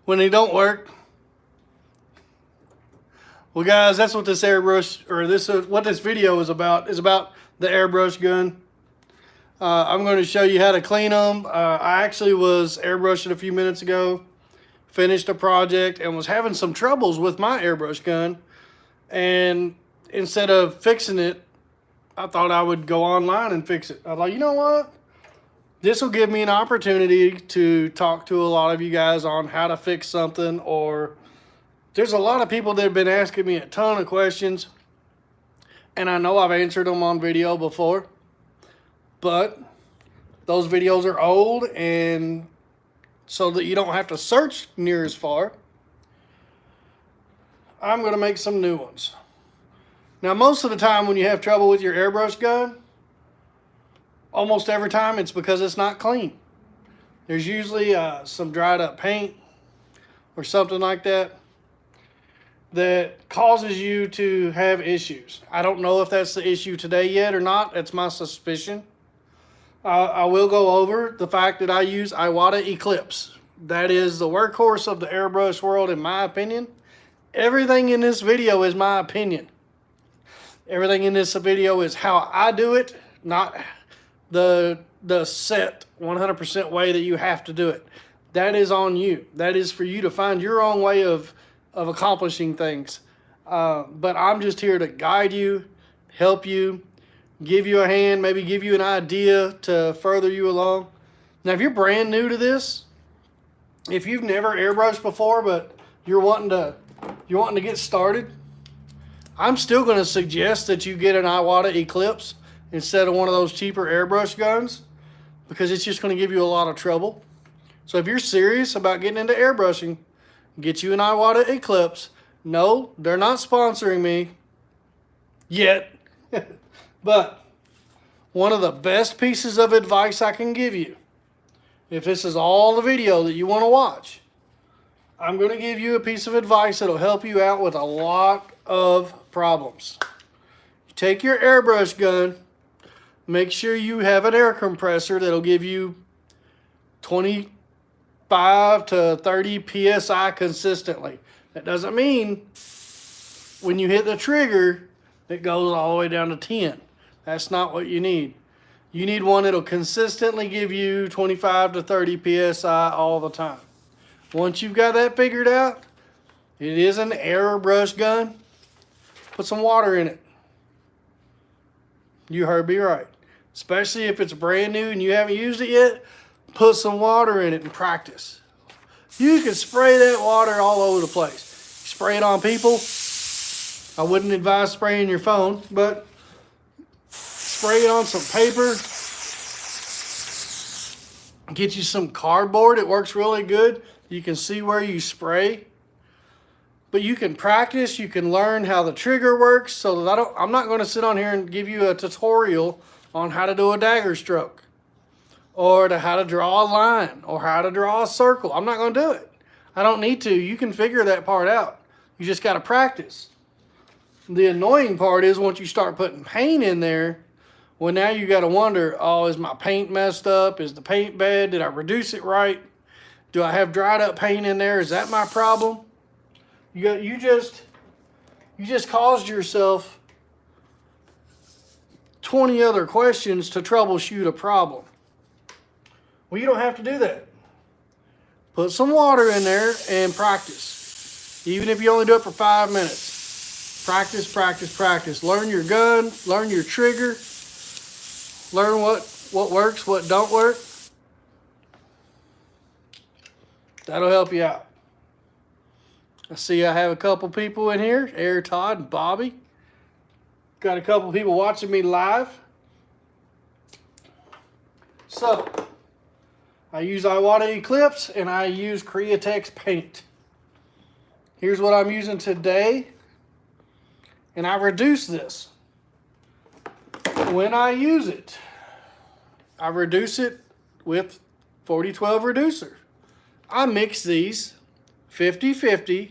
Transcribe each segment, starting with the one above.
when they don't work. Well, guys, that's what this airbrush, or what this video is about. Is about the airbrush gun. I'm going to show you how to clean them. I actually was airbrushing a few minutes ago, finished a project, and was having some troubles with my airbrush gun. And instead of fixing it, I thought I would go online and fix it. I thought, you know what? This will give me an opportunity to talk to a lot of you guys on how to fix something. Or there's a lot of people that have been asking me a ton of questions, and I know I've answered them on video before, but those videos are old, and so that you don't have to search near as far, I'm going to make some new ones. Now, most of the time when you have trouble with your airbrush gun, almost every time it's because it's not clean. There's usually some dried up paint or something like that that causes you to have issues. I don't know if that's the issue today yet or not. That's my suspicion. I will go over the fact that I use Iwata Eclipse. That is the workhorse of the airbrush world, in my opinion. Everything in this video is my opinion. Everything in this video is how I do it, not the set 100% way that you have to do it. That is on you. That is for you to find your own way of accomplishing things. But I'm just here to guide you, help you, give you a hand, maybe give you an idea to further you along. Now, if you're brand new to this, if you've never airbrushed before, but you're wanting to get started, I'm still going to suggest that you get an Iwata Eclipse instead of one of those cheaper airbrush guns, because it's just going to give you a lot of trouble. So if you're serious about getting into airbrushing, get you an Iwata Eclipse. No, they're not sponsoring me yet. But one of the best pieces of advice I can give you, if this is all the video that you want to watch, I'm going to give you a piece of advice that'll help you out with a lot of problems. You take your airbrush gun, make sure you have an air compressor that'll give you 25 to 30 PSI consistently. That doesn't mean when you hit the trigger, it goes all the way down to 10. That's not what you need. You need one that'll consistently give you 25 to 30 PSI all the time. Once you've got that figured out, it is an airbrush gun. Put some water in it. You heard me right. Especially if it's brand new and you haven't used it yet, put some water in it and practice. You can spray that water all over the place. Spray it on people. I wouldn't advise spraying your phone, but spray it on some paper. Get you some cardboard. It works really good. You can see where you spray. But you can practice. You can learn how the trigger works, so that I'm not going to sit on here and give you a tutorial on how to do a dagger stroke, or how to draw a line, or how to draw a circle. I'm not going to do it. I don't need to. You can figure that part out. You just got to practice. The annoying part is once you start putting paint in there, well, now you got to wonder, oh, is my paint messed up? Is the paint bad? Did I reduce it right? Do I have dried up paint in there? Is that my problem? You just caused yourself 20 other questions to troubleshoot a problem. Well, you don't have to do that. Put some water in there and practice. Even if you only do it for 5 minutes. Practice, practice, practice. Learn your gun, learn your trigger, learn what works, what don't work. That'll help you out. I see I have a couple people in here, Air Todd and Bobby. Got a couple people watching me live. So, I use Iwata Eclipse and I use Createx paint. Here's what I'm using today. And I reduce this. When I use it, I reduce it with 4012 reducer. I mix these 50-50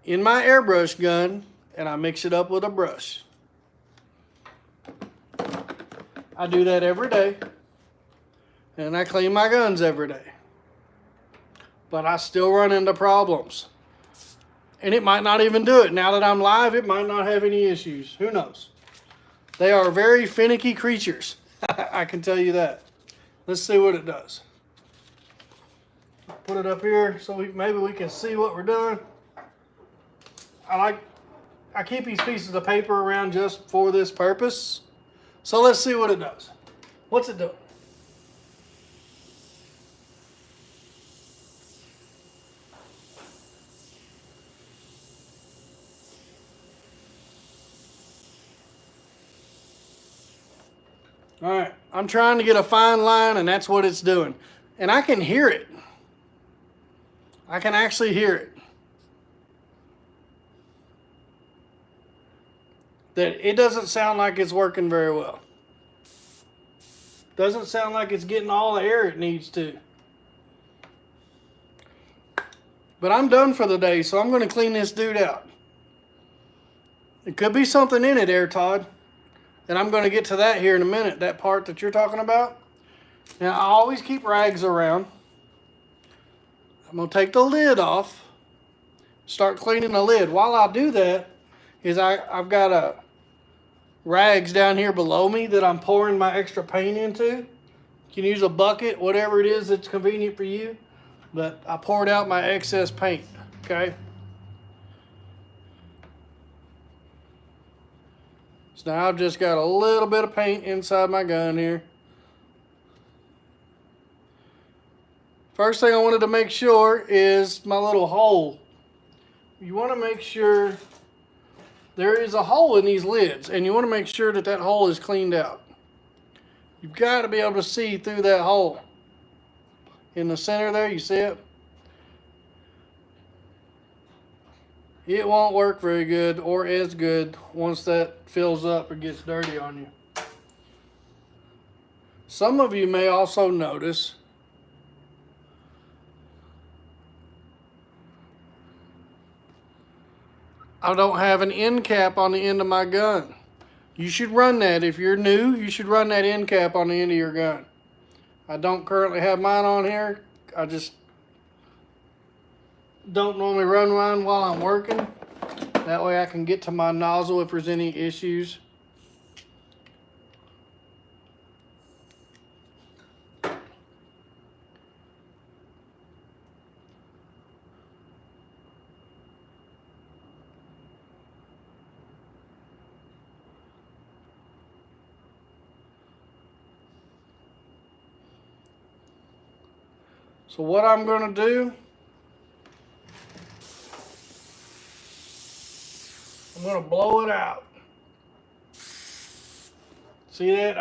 in my airbrush gun, and I mix it up with a brush. I do that every day, and I clean my guns every day. but I still run into problems. And it might not even do it. Now that I'm live, it might not have any issues. Who knows? They are very finicky creatures. I can tell you that. Let's see what it does. Put it up here so maybe we can see what we're doing. I keep these pieces of paper around just for this purpose. So let's see what it does. What's it doing? All right, I'm trying to get a fine line, and that's what it's doing. And I can hear it. I can actually hear it. That it doesn't sound like it's working very well. Doesn't sound like it's getting all the air it needs to. But I'm done for the day, so I'm going to clean this dude out. It could be something in it there, Todd. And I'm going to get to that here in a minute, that part that you're talking about. Now, I always keep rags around. I'm going to take the lid off, start cleaning the lid. While I do that, I've got rags down here below me that I'm pouring my extra paint into. You can use a bucket, whatever it is that's convenient for you. But I poured out my excess paint, okay? So now I've just got a little bit of paint inside my gun here. First thing I wanted to make sure is my little hole. You want to make sure there is a hole in these lids, and you want to make sure that that hole is cleaned out. You've got to be able to see through that hole. In the center there, you see it? It won't work very good or as good once that fills up or gets dirty on you. Some of you may also notice I don't have an end cap on the end of my gun. You should run that. If you're new, you should run that end cap on the end of your gun. I don't currently have mine on here. I just don't normally run mine while I'm working. That way I can get to my nozzle if there's any issues. So what I'm going to do, I'm going to blow it out. See that?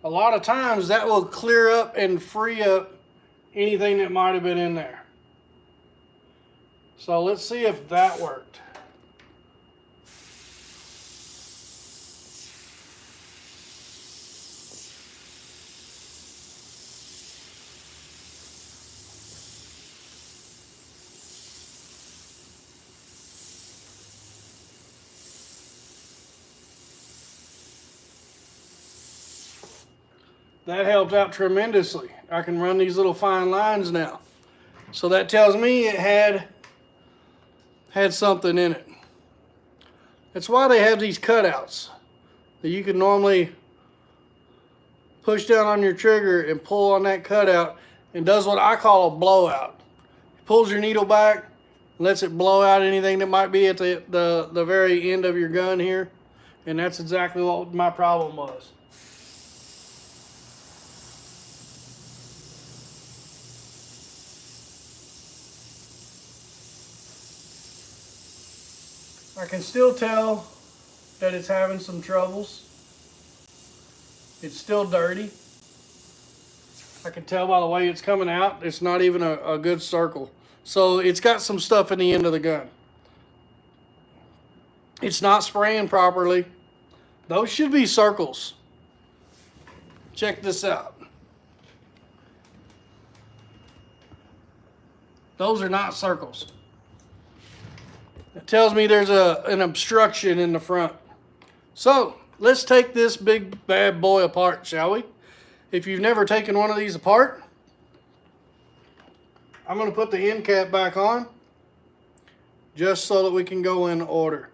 A lot of times that will clear up and free up anything that might have been in there. So let's see if that worked. That helped out tremendously. I can run these little fine lines now. So that tells me it had something in it. That's why they have these cutouts that you can normally push down on your trigger and pull on that cutout, and does what I call a blowout. It pulls your needle back, lets it blow out anything that might be at the very end of your gun here, and that's exactly what my problem was. I can still tell that it's having some troubles. It's still dirty. I can tell by the way it's coming out, it's not even a good circle. So it's got some stuff in the end of the gun. It's not spraying properly. Those should be circles. Check this out. Those are not circles. It tells me there's an obstruction in the front. So let's take this big bad boy apart, shall we? If you've never taken one of these apart, I'm going to put the end cap back on just so that we can go in order.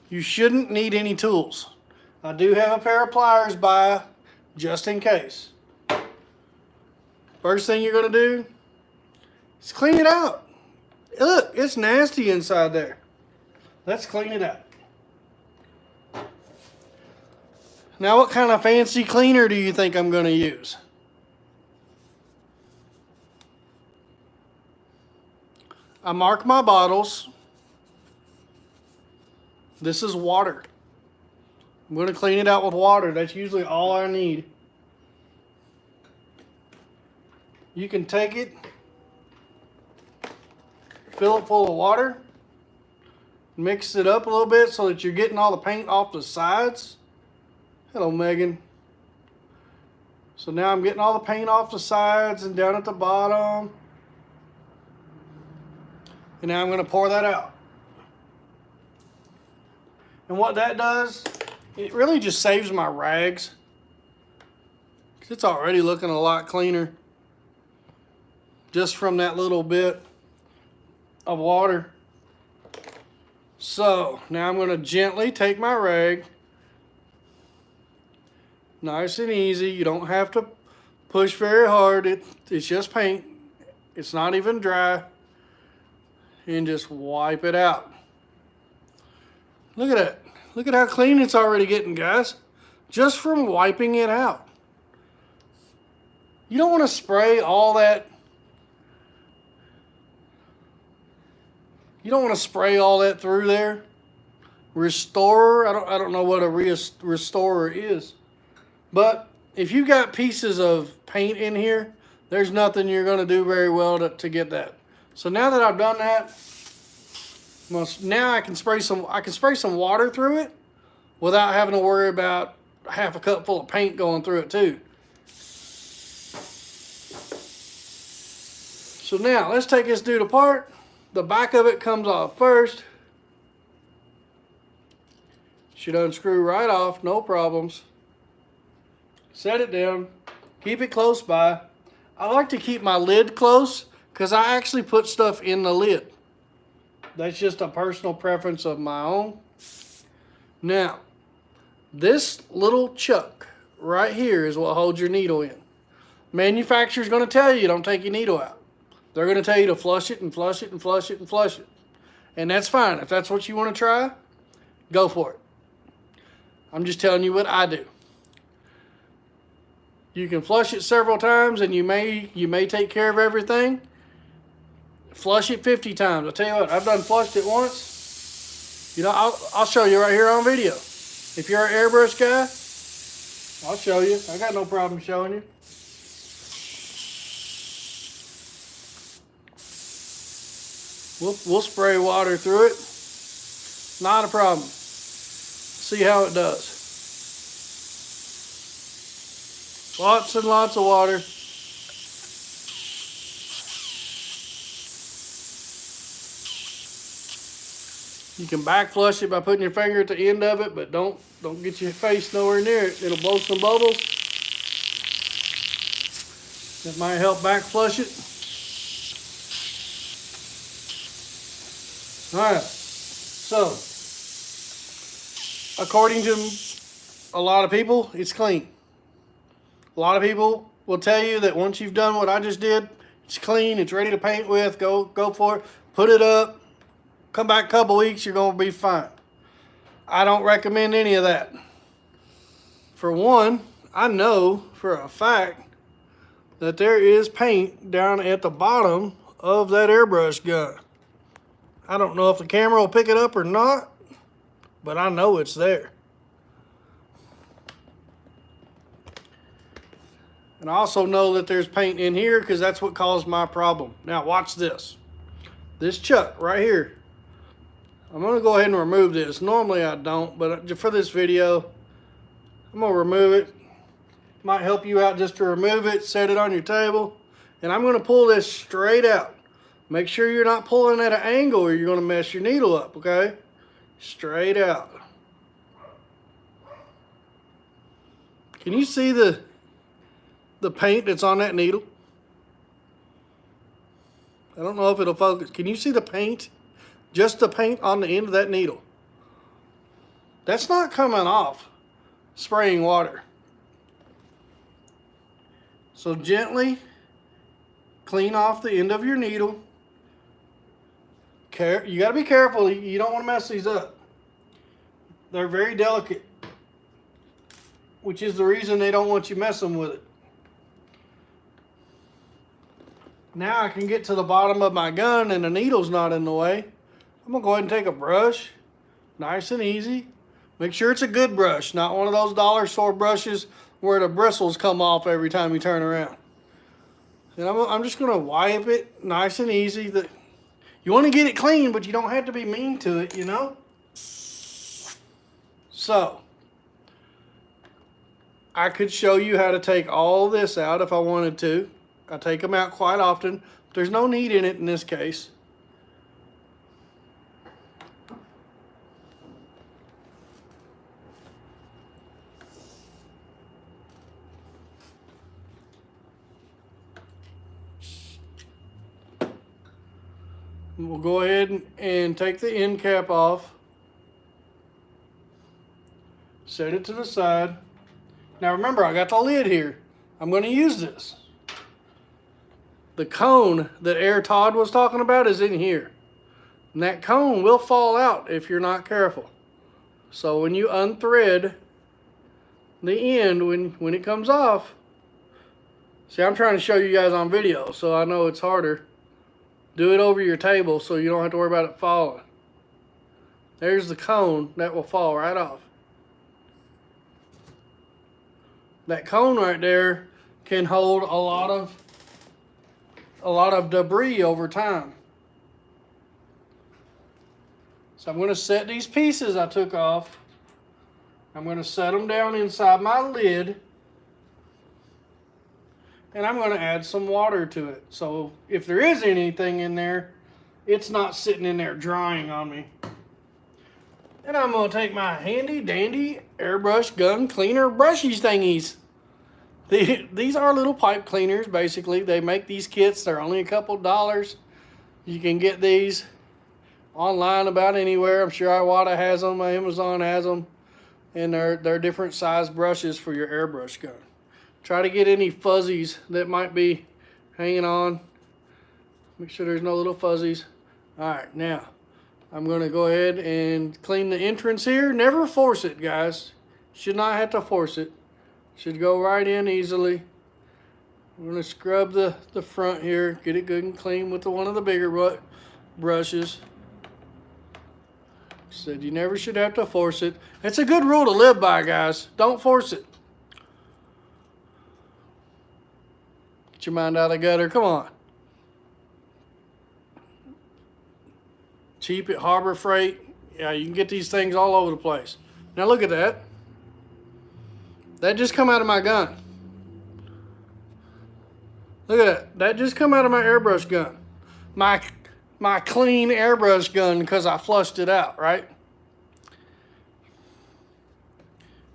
You shouldn't need any tools. I do have a pair of pliers by just in case. First thing you're going to do is clean it out. Look, it's nasty inside there. Let's clean it out. Now, what kind of fancy cleaner do you think I'm going to use? I mark my bottles. This is water. I'm going to clean it out with water. That's usually all I need. You can take it, fill it full of water, mix it up a little bit so that you're getting all the paint off the sides. Hello, Megan. So now I'm getting all the paint off the sides and down at the bottom. And now I'm going to pour that out. And what that does, it really just saves my rags. It's already looking a lot cleaner just from that little bit of water. So now I'm going to gently take my rag. Nice and easy. You don't have to push very hard. It's just paint. It's not even dry. And just wipe it out. Look at that. Look at how clean it's already getting, guys. Just from wiping it out. You don't want to spray all that. You don't want to spray all that through there. Restorer, I don't know what a restorer is. But if you got pieces of paint in here, there's nothing you're going to do very well to get that. So now that I've done that, now I can spray some water through it without having to worry about half a cup full of paint going through it too. So now let's take this dude apart. The back of it comes off first. Should unscrew right off, no problems. Set it down, keep it close by. I like to keep my lid close because I actually put stuff in the lid. That's just a personal preference of my own. Now, this little chuck right here is what holds your needle in. Manufacturer's going to tell you don't take your needle out. They're going to tell you to flush it and flush it and flush it and flush it. And that's fine. If that's what you want to try, go for it. I'm just telling you what I do. You can flush it several times and you may take care of everything. Flush it 50 times. I'll tell you what, I've done flushed it once. You know, I'll show you right here on video. If you're an airbrush guy, I'll show you. I got no problem showing you. We'll spray water through it. Not a problem. See how it does. Lots and lots of water. You can back flush it by putting your finger at the end of it, but don't get your face nowhere near it. It'll blow some bubbles. That might help back flush it. Alright, so according to a lot of people, it's clean. A lot of people will tell you that once you've done what I just did, it's clean, it's ready to paint with, go for it, put it up, come back a couple weeks, you're going to be fine. I don't recommend any of that. For one, I know for a fact that there is paint down at the bottom of that airbrush gun. I don't know if the camera will pick it up or not, but I know it's there. And I also know that there's paint in here because that's what caused my problem. Now watch this. This chuck right here. I'm going to go ahead and remove this. Normally I don't, but for this video, I'm going to remove it. Might help you out just to remove it, set it on your table. And I'm going to pull this straight out. Make sure you're not pulling at an angle or you're going to mess your needle up, okay? Straight out. Can you see the paint that's on that needle? I don't know if it'll focus. Can you see the paint? Just the paint on the end of that needle. That's not coming off spraying water. So gently clean off the end of your needle. You got to be careful. You don't want to mess these up. They're very delicate, which is the reason they don't want you messing with it. Now I can get to the bottom of my gun and the needle's not in the way. I'm going to go ahead and take a brush, nice and easy. Make sure it's a good brush, not one of those dollar store brushes where the bristles come off every time you turn around. And I'm just going to wipe it nice and easy. You want to get it clean, but you don't have to be mean to it, you know? So, I could show you how to take all this out if I wanted to. I take them out quite often. But there's no need in it in this case. We'll go ahead and take the end cap off. Set it to the side. Now remember, I got the lid here. I'm going to use this. The cone that Todd was talking about is in here. And that cone will fall out if you're not careful. So when you unthread the end, when it comes off, see, I'm trying to show you guys on video, so I know it's harder. Do it over your table so you don't have to worry about it falling. There's the cone that will fall right off. That cone right there can hold a lot of debris over time. So I'm going to set these pieces I took off. I'm going to set them down inside my lid. And I'm going to add some water to it. So if there is anything in there, it's not sitting in there drying on me. And I'm going to take my handy dandy airbrush gun cleaner brushies thingies. These are little pipe cleaners, basically. They make these kits. They're only a couple dollars. You can get these online about anywhere. I'm sure Iwata has them. Amazon has them. And they're different size brushes for your airbrush gun. Try to get any fuzzies that might be hanging on. Make sure there's no little fuzzies. Alright, now I'm going to go ahead and clean the entrance here. Never force it, guys. Should not have to force it. Should go right in easily. I'm going to scrub the front here. Get it good and clean with one of the bigger brushes. Said you never should have to force it. It's a good rule to live by, guys. Don't force it. Get your mind out of the gutter. Come on. Cheap at Harbor Freight. Yeah, you can get these things all over the place. Now look at that. That just come out of my gun. Look at that. That just come out of my airbrush gun. My clean airbrush gun because I flushed it out, right?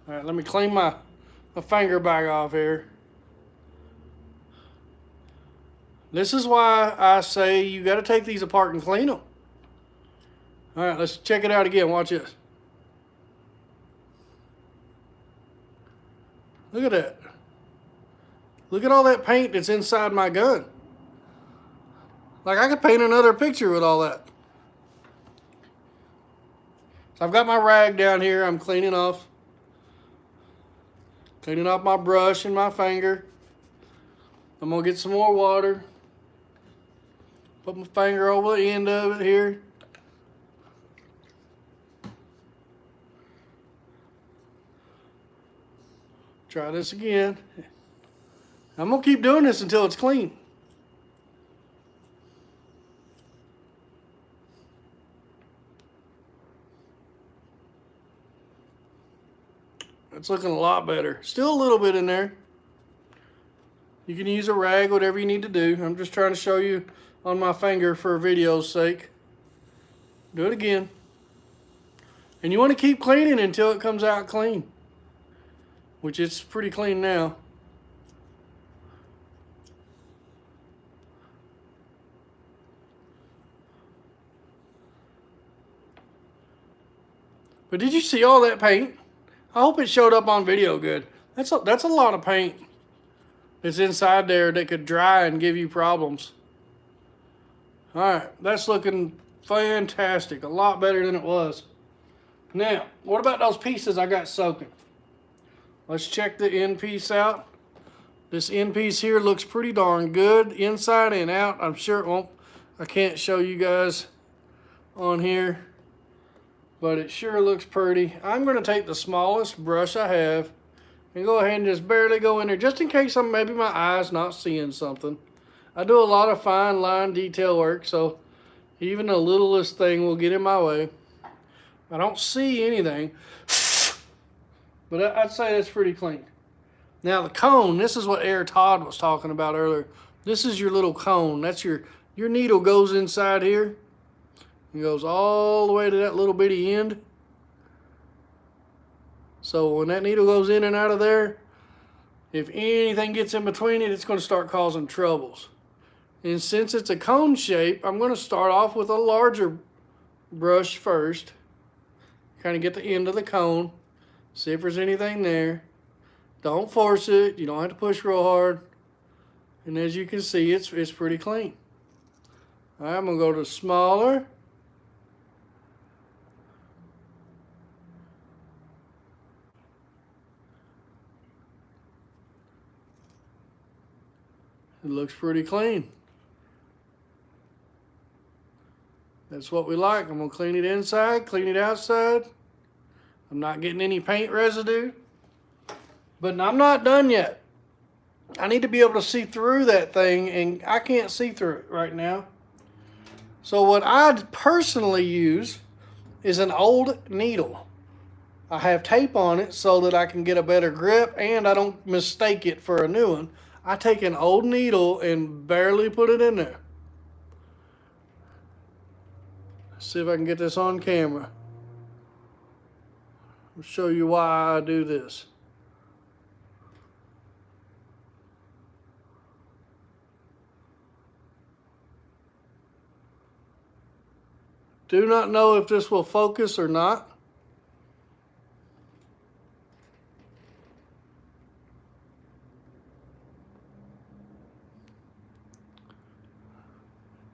All right, let me clean my finger back off here. This is why I say you got to take these apart and clean them. All right, let's check it out again. Watch this. Look at that. Look at all that paint that's inside my gun. Like I could paint another picture with all that. So I've got my rag down here. I'm cleaning off my brush and my finger. I'm going to get some more water. Put my finger over the end of it here. Try this again. I'm going to keep doing this until it's clean. It's looking a lot better. Still a little bit in there. You can use a rag, whatever you need to do. I'm just trying to show you on my finger for video's sake. Do it again. And you want to keep cleaning until it comes out clean. Which it's pretty clean now. But did you see all that paint? I hope it showed up on video good. That's a lot of paint that's inside there that could dry and give you problems. Alright, that's looking fantastic. A lot better than it was. Now, what about those pieces I got soaking? Let's check the end piece out. This end piece here looks pretty darn good inside and out. I'm sure it won't. I can't show you guys on here, but it sure looks pretty. I'm going to take the smallest brush I have and go ahead and just barely go in there, just in case maybe my eye's not seeing something. I do a lot of fine line detail work, so even the littlest thing will get in my way. I don't see anything, but I'd say that's pretty clean. Now the cone, this is what Air Todd was talking about earlier. This is your little cone. That's your needle goes inside here. It goes all the way to that little bitty end. So when that needle goes in and out of there, if anything gets in between it, it's going to start causing troubles. And since it's a cone shape, I'm going to start off with a larger brush first. Kind of get the end of the cone. See if there's anything there. Don't force it. You don't have to push real hard. And as you can see, it's pretty clean. All right, I'm going to go to smaller. It looks pretty clean. That's what we like. I'm going to clean it inside, clean it outside. I'm not getting any paint residue. But I'm not done yet. I need to be able to see through that thing, and I can't see through it right now. So what I personally use is an old needle. I have tape on it so that I can get a better grip and I don't mistake it for a new one. I take an old needle and barely put it in there. Let's see if I can get this on camera. I'll show you why I do this. Do not know if this will focus or not.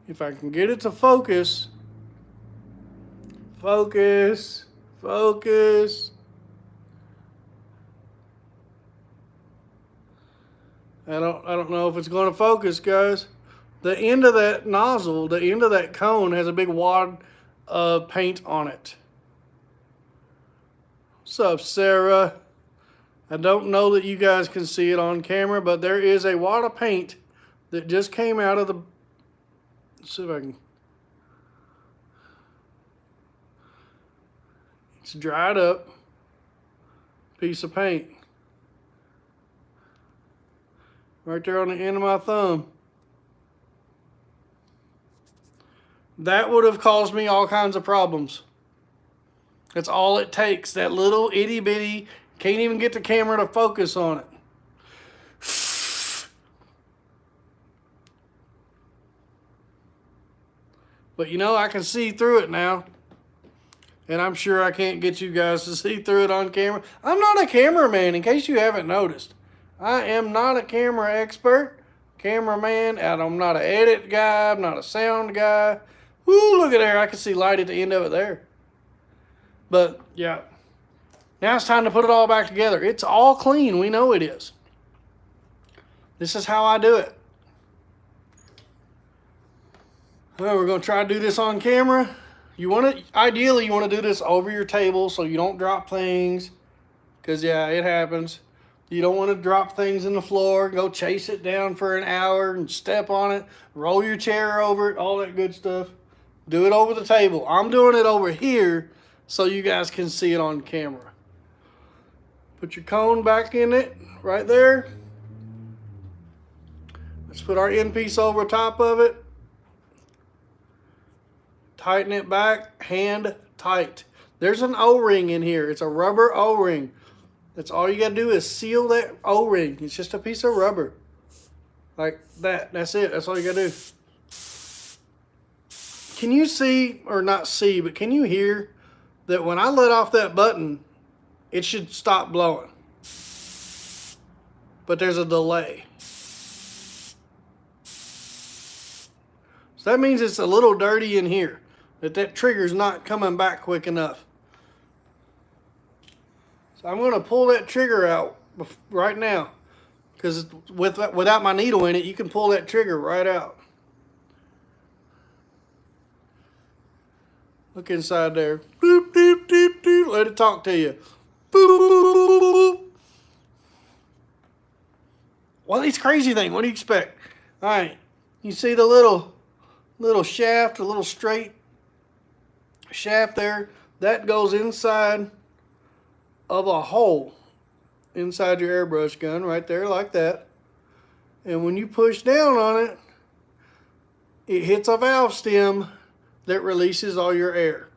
If I can get it to focus, focus. I don't know if it's going to focus, guys. The end of that nozzle, the end of that cone has a big wad of paint on it. What's up, Sarah? I don't know that you guys can see it on camera, but there is a wad of paint that just came out of the... Let's see if I can... It's dried up piece of paint. Right there on the end of my thumb. That would have caused me all kinds of problems. That's all it takes. That little itty bitty, can't even get the camera to focus on it. But you know, I can see through it now. And I'm sure I can't get you guys to see through it on camera. I'm not a cameraman, in case you haven't noticed. I am not a camera expert, cameraman, and I'm not an edit guy, I'm not a sound guy. Woo, look at there, I can see light at the end of it there. But, yeah. Now it's time to put it all back together. It's all clean, we know it is. This is how I do it. Well, we're going to try to do this on camera. Ideally, you want to do this over your table so you don't drop things. Because, yeah, it happens. You don't want to drop things in the floor, go chase it down for an hour and step on it, roll your chair over it, all that good stuff. Do it over the table. I'm doing it over here so you guys can see it on camera. Put your cone back in it, right there. Let's put our end piece over top of it. Tighten it back, hand tight. There's an O-ring in here. It's a rubber O-ring. That's all you gotta do is seal that O-ring. It's just a piece of rubber. Like that. That's it. That's all you gotta do. Can you see, or not see, but can you hear that when I let off that button, it should stop blowing. But there's a delay. So that means it's a little dirty in here, that trigger's not coming back quick enough. So I'm going to pull that trigger out right now, because without my needle in it, you can pull that trigger right out. Look inside there. Boop, doop, doop, doop. Let it talk to you. Boop. Well, it's Crazything. What do you expect? All right. You see the little shaft, a little straight shaft there? That goes inside of a hole inside your airbrush gun right there, like that. And when you push down on it, it hits a valve stem that releases all your air.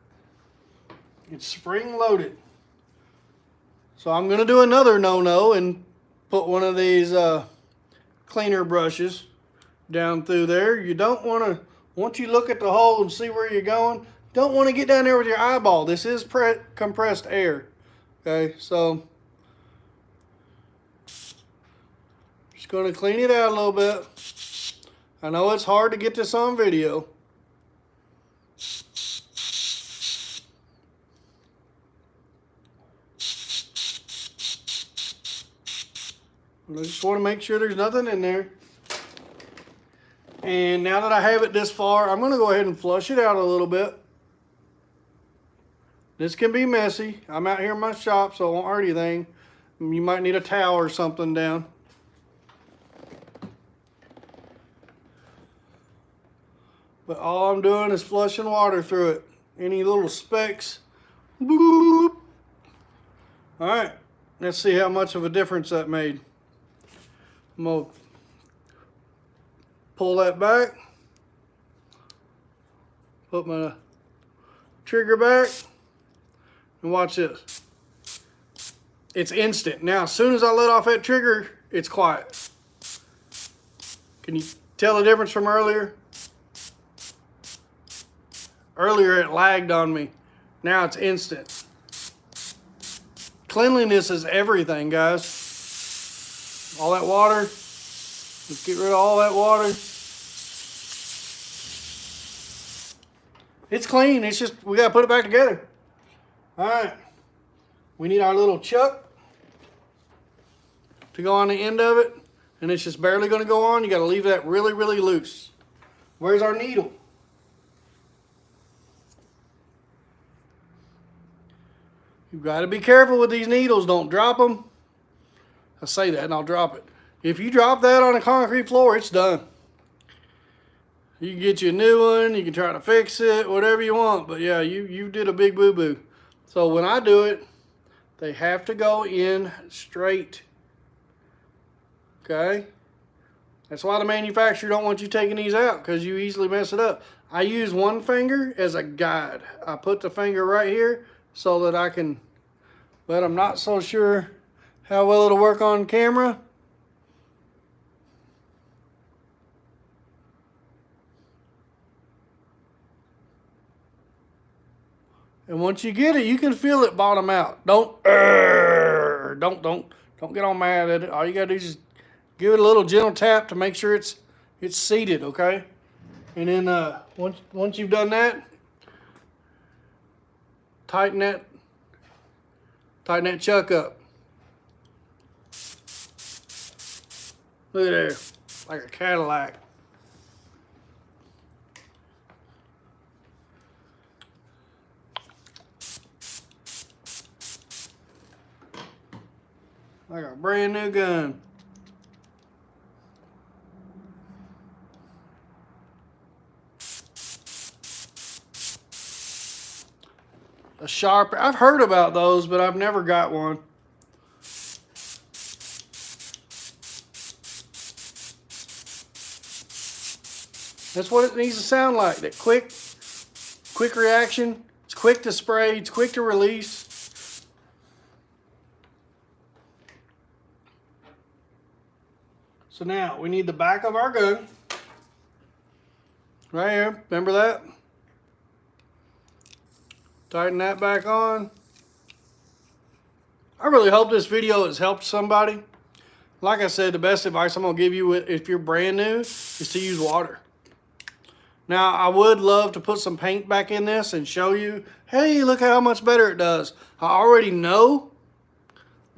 It's spring loaded. So I'm going to do another no-no and put one of these cleaner brushes down through there. You don't want to, once you look at the hole and see where you're going, don't want to get down there with your eyeball. This is compressed air. Okay, so just going to clean it out a little bit. I know it's hard to get this on video. I just want to make sure there's nothing in there. And now that I have it this far, I'm going to go ahead and flush it out a little bit. This can be messy. I'm out here in my shop, so it won't hurt anything. You might need a towel or something down. But all I'm doing is flushing water through it. Any little specks. Boop. All right, let's see how much of a difference that made. I'm going to pull that back. Put my trigger back. And watch this. It's instant. Now, as soon as I let off that trigger, it's quiet. Can you tell the difference from earlier? Earlier it lagged on me. Now it's instant. Cleanliness is everything, guys. All that water. Let's get rid of all that water. It's clean. It's just, we got to put it back together. All right. We need our little chuck to go on the end of it. And it's just barely going to go on. You got to leave that really, really loose. Where's our needle? You've got to be careful with these needles. Don't drop them. I say that and I'll drop it. If you drop that on a concrete floor, it's done. You can get you a new one. You can try to fix it, whatever you want. But yeah, you did a big boo-boo. So when I do it, they have to go in straight. Okay? That's why the manufacturer don't want you taking these out, because you easily mess it up. I use one finger as a guide. I put the finger right here so that I can, but I'm not so sure how well it'll work on camera. And once you get it, you can feel it bottom out. Don't get all mad at it. All you gotta do is just give it a little gentle tap to make sure it's seated, okay? And then once you've done that, tighten that chuck up. Look at there, like a Cadillac. Like a brand new gun. A sharper. I've heard about those, but I've never got one. That's what it needs to sound like. That quick reaction. It's quick to spray. It's quick to release. So now we need the back of our gun. Right here. Remember that? Tighten that back on. I really hope this video has helped somebody. Like I said, the best advice I'm going to give you if you're brand new is to use water. Now, I would love to put some paint back in this and show you, hey, look how much better it does. I already know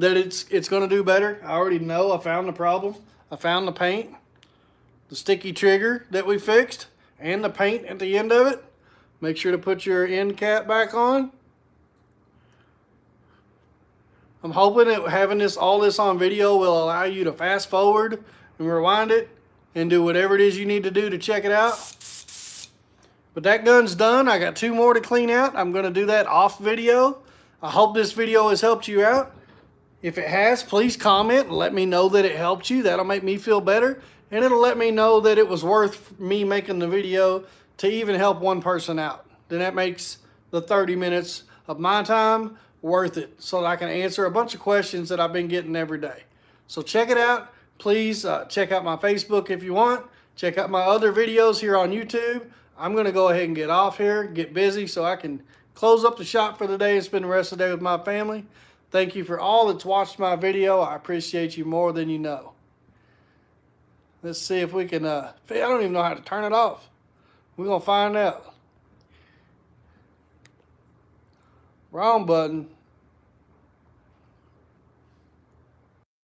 that it's going to do better. I already know I found the problem. I found the paint, the sticky trigger that we fixed, and the paint at the end of it. Make sure to put your end cap back on. I'm hoping that having all this on video will allow you to fast forward and rewind it and do whatever it is you need to do to check it out. But that gun's done. I got 2 more to clean out. I'm going to do that off video. I hope this video has helped you out. If it has, please comment and let me know that it helped you. That'll make me feel better. And it'll let me know that it was worth me making the video to even help one person out. Then that makes the 30 minutes of my time worth it, so that I can answer a bunch of questions that I've been getting every day. So check it out. Please check out my Facebook if you want. Check out my other videos here on YouTube. I'm going to go ahead and get off here, get busy so I can close up the shop for the day and spend the rest of the day with my family. Thank you for all that's watched my video. I appreciate you more than you know. Let's see if we can, I don't even know how to turn it off. We're going to find out. Wrong button.